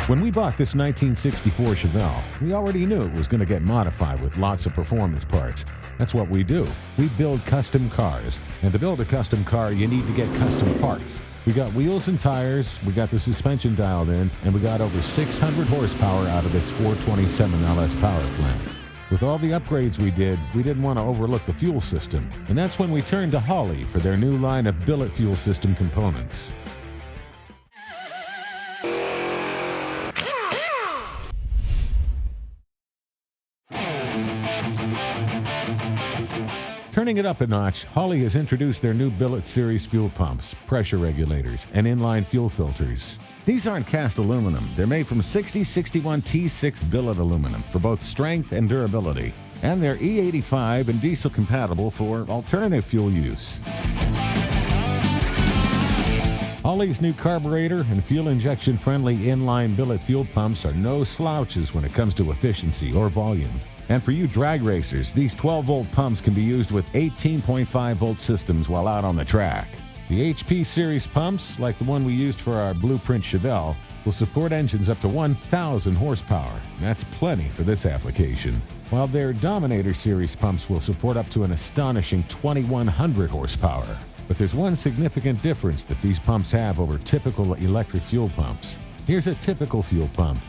When we bought this 1964 Chevelle, we already knew it was going to get modified with lots of performance parts. That's what we do. We build custom cars. And to build a custom car, you need to get custom parts. We got wheels and tires, we got the suspension dialed in, and we got over 600 horsepower out of this 427 LS power plant. With all the upgrades we didn't want to overlook the fuel system. And that's when we turned to Holley for their new line of billet fuel system components. Turning it up a notch, Holley has introduced their new billet series fuel pumps, pressure regulators, and inline fuel filters. These aren't cast aluminum. They're made from 6061 T6 billet aluminum for both strength and durability. And they're E85 and diesel compatible for alternative fuel use. Holley's new carburetor and fuel injection friendly inline billet fuel pumps are no slouches when it comes to efficiency or volume. And for you drag racers, these 12-volt pumps can be used with 18.5-volt systems while out on the track. The HP series pumps, like the one we used for our Blueprint Chevelle, will support engines up to 1,000 horsepower. That's plenty for this application. While their Dominator series pumps will support up to an astonishing 2,100 horsepower. But there's one significant difference that these pumps have over typical electric fuel pumps. Here's a typical fuel pump.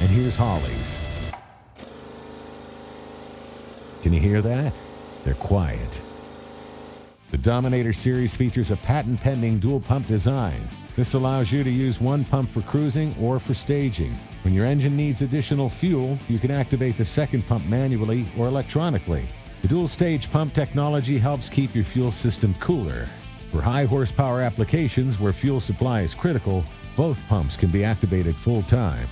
And here's Holley's. Can you hear that? They're quiet. The Dominator series features a patent-pending dual-pump design. This allows you to use one pump for cruising or for staging. When your engine needs additional fuel, you can activate the second pump manually or electronically. The dual-stage pump technology helps keep your fuel system cooler. For high-horsepower applications where fuel supply is critical, both pumps can be activated full-time.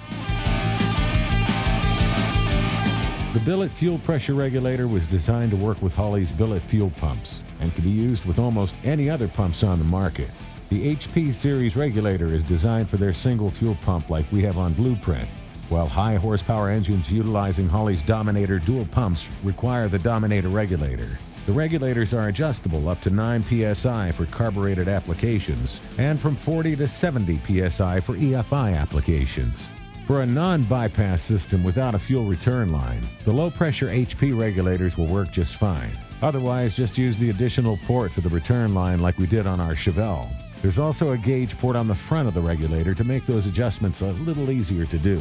The billet fuel pressure regulator was designed to work with Holley's billet fuel pumps and can be used with almost any other pumps on the market. The HP series regulator is designed for their single fuel pump like we have on Blueprint, while high horsepower engines utilizing Holley's Dominator dual pumps require the Dominator regulator. The regulators are adjustable up to 9 psi for carbureted applications and from 40 to 70 psi for EFI applications. For a non-bypass system without a fuel return line, the low-pressure HP regulators will work just fine. Otherwise, just use the additional port for the return line like we did on our Chevelle. There's also a gauge port on the front of the regulator to make those adjustments a little easier to do.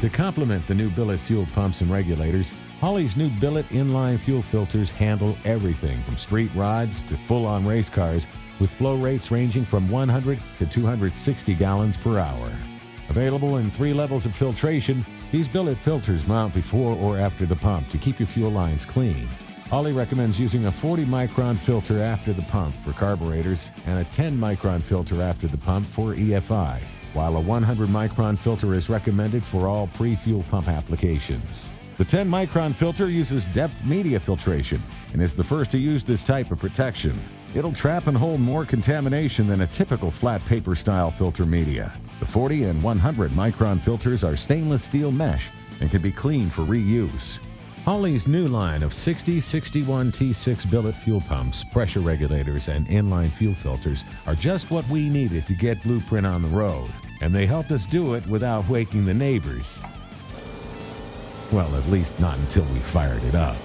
To complement the new billet fuel pumps and regulators, Holley's new billet inline fuel filters handle everything from street rods to full-on race cars, with flow rates ranging from 100 to 260 gallons per hour. Available in 3 levels of filtration, these billet filters mount before or after the pump to keep your fuel lines clean. Holley recommends using a 40-micron filter after the pump for carburetors and a 10-micron filter after the pump for EFI, while a 100-micron filter is recommended for all pre-fuel pump applications. The 10-micron filter uses depth media filtration and is the first to use this type of protection. It'll trap and hold more contamination than a typical flat paper style filter media. The 40 and 100 micron filters are stainless steel mesh and can be cleaned for reuse. Holley's new line of 6061 T6 billet fuel pumps, pressure regulators, and inline fuel filters are just what we needed to get Blueprint on the road, and they helped us do it without waking the neighbors. Well, at least not until we fired it up.